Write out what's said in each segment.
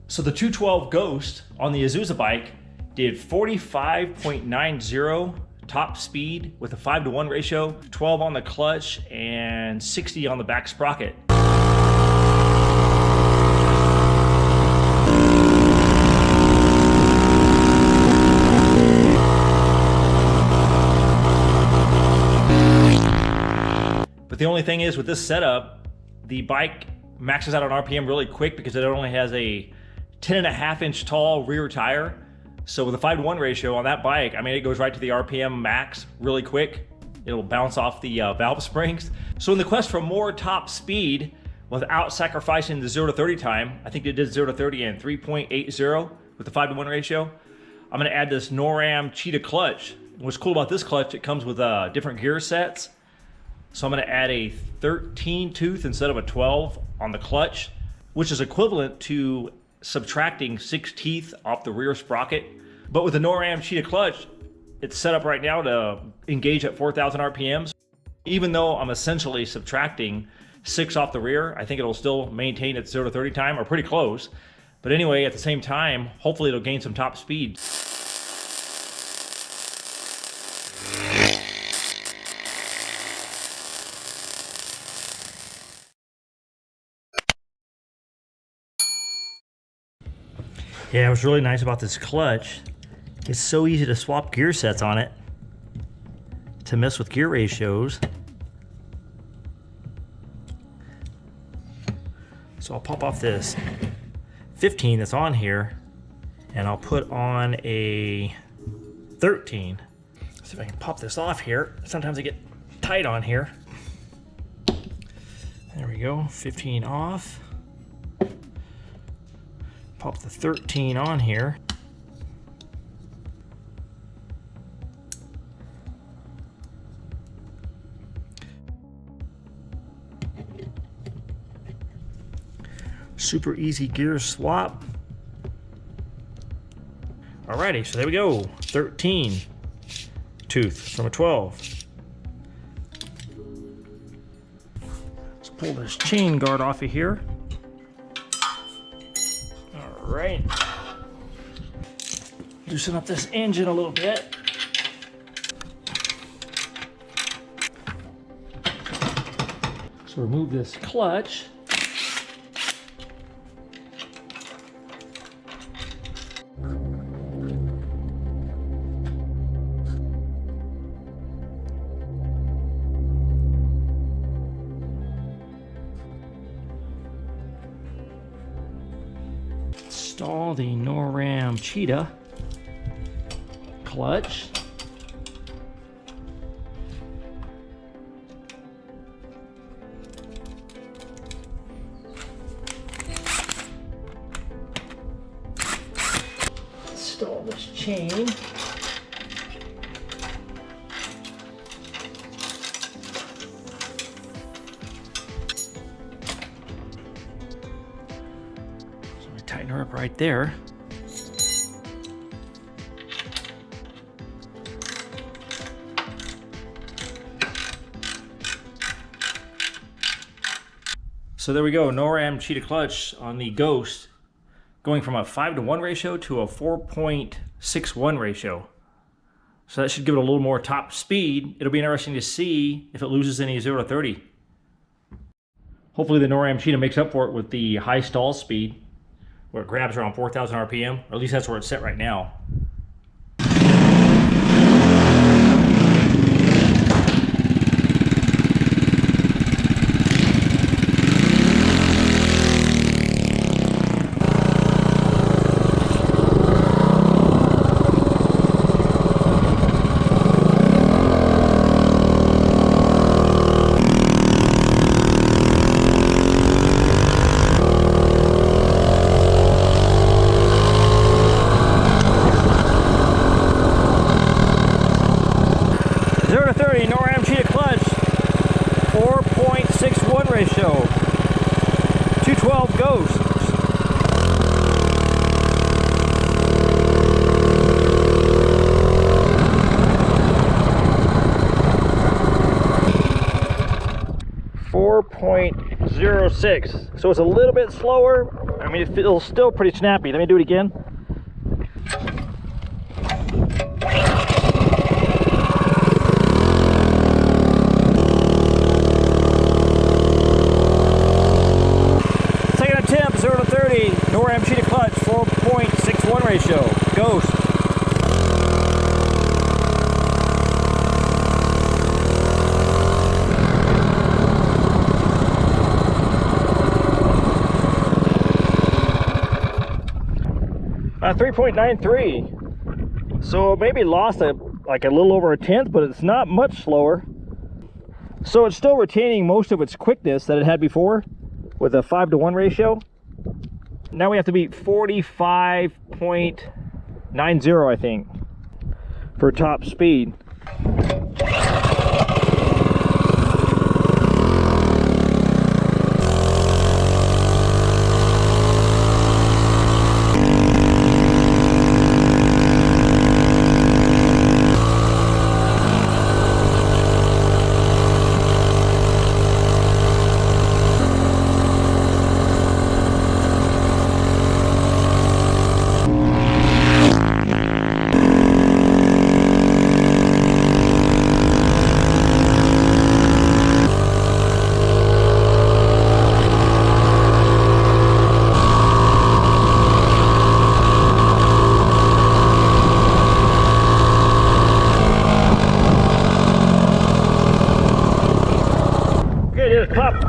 So the 212 Ghost on the Azusa bike did 45.90 top speed with a 5-to-1 ratio, 12 on the clutch, and 60 on the back sprocket. But the only thing is, with this setup, the bike maxes out on RPM really quick because it only has a 10.5-inch tall rear tire. So with a 5-to-1 ratio on that bike, I mean, it goes right to the RPM max really quick. It'll bounce off the valve springs. So in the quest for more top speed without sacrificing the 0 to 30 time, I think they did 0 to 30 in 3.80 with the 5-to-1 ratio. I'm gonna add this Noram Cheetah clutch. What's cool about this clutch, it comes with different gear sets. So I'm gonna add a 13 tooth instead of a 12 on the clutch, which is equivalent to subtracting 6 teeth off the rear sprocket. But with the Noram Cheetah clutch, it's set up right now to engage at 4,000 RPMs. Even though I'm essentially subtracting 6 off the rear, I think it'll still maintain its 0 to 30 time, or pretty close. But anyway, at the same time, hopefully it'll gain some top speed. Yeah, what's really nice about this clutch, it's so easy to swap gear sets on it to mess with gear ratios. So I'll pop off this 15 that's on here and I'll put on a 13. See if I can pop this off here. Sometimes I get tight on here. There we go, 15 off. Pop the 13 on here. Super easy gear swap. Alrighty, so there we go. 13 tooth from a 12. Let's pull this chain guard off of here. Right. Loosen up this engine a little bit. So remove this clutch. Install the Noram Cheetah clutch. Install this chain. Tighten her up right there. So there we go, Noram Cheetah clutch on the Ghost, going from a 5-to-1 ratio to a 4.61 ratio. So that should give it a little more top speed. It'll be interesting to see if it loses any 0 to 30. Hopefully the Noram Cheetah makes up for it with the high stall speed, where it grabs around 4,000 RPM, or at least that's where it's set right now. Noram Cheetah clutch, 4.61 ratio, 212 Ghost. .06, so it's a little bit slower. I mean, it feels still pretty snappy. Let me do it again. Second attempt, 0 to 30. Noram Cheetah clutch, 4.61 ratio. Ghost. 3.93, so maybe lost like a little over a tenth, but it's not much slower. So it's still retaining most of its quickness that it had before with a 5-to-1 ratio. Now we have to beat 45.90, I think, for top speed.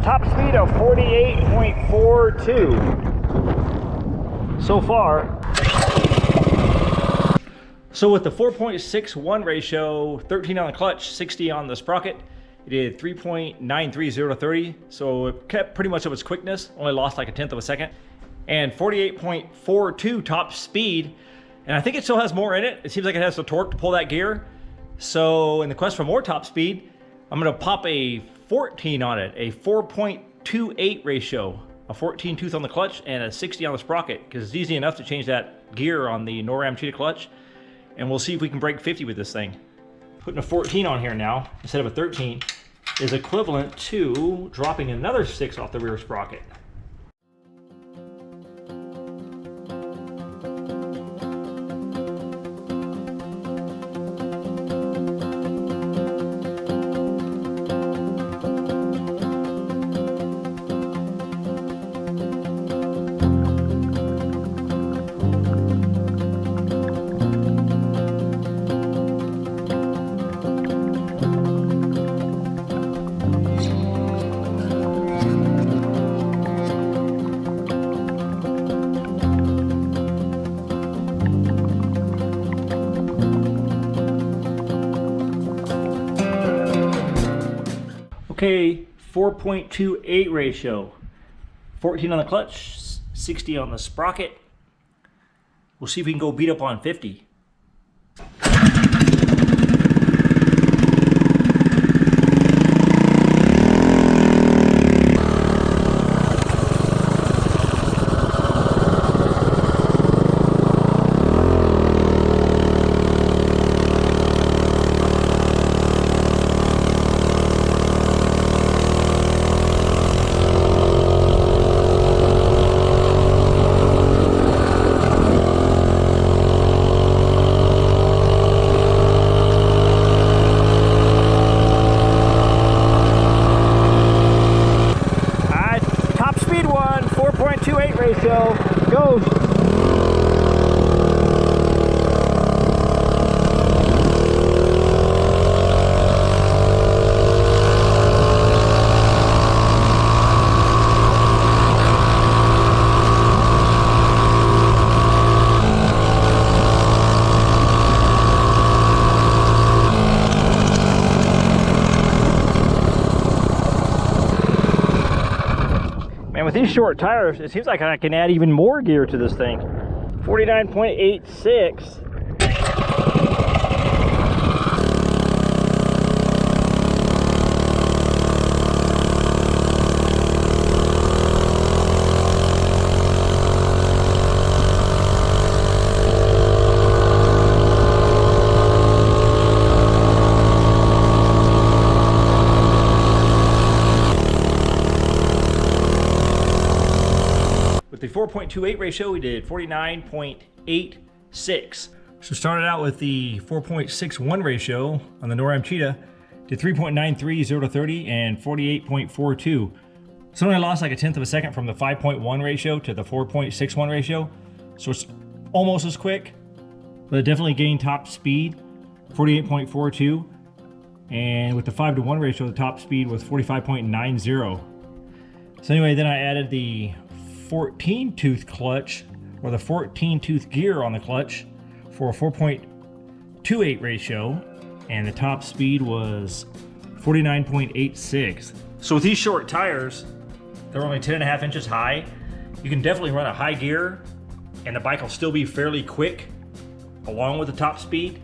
Top speed of 48.42 so far. So with the 4.61 ratio, 13 on the clutch, 60 on the sprocket, it did 3.930 to 30. So it kept pretty much of its quickness, only lost like a tenth of a second. And 48.42 top speed. And I think it still has more in it. It seems like it has the torque to pull that gear. So in the quest for more top speed, I'm gonna pop a 14 on it, a 4.28 ratio, a 14 tooth on the clutch and a 60 on the sprocket, because it's easy enough to change that gear on the Noram Cheetah clutch. And we'll see if we can break 50 with this thing. Putting a 14 on here now instead of a 13 is equivalent to dropping another 6 off the rear sprocket. Okay, 4.28 ratio, 14 on the clutch, 60 on the sprocket. We'll see if we can go beat up on 50. Ratio, Ghost. Man, with these short tires, it seems like I can add even more gear to this thing. 49.86. With the 4.28 ratio, we did 49.86. So started out with the 4.61 ratio on the Noram Cheetah, did 3.93 0 to 30 and 48.42. So only lost like 1/10 of a second from the 5.1 ratio to the 4.61 ratio. So it's almost as quick, but it definitely gained top speed, 48.42. And with the 5-to-1 ratio, the top speed was 45.90. So anyway, then I added the 14-tooth clutch, or the 14-tooth gear on the clutch for a 4.28 ratio, and the top speed was 49.86. So with these short tires, they're only 10.5 inches high, you can definitely run a high gear and the bike will still be fairly quick along with the top speed.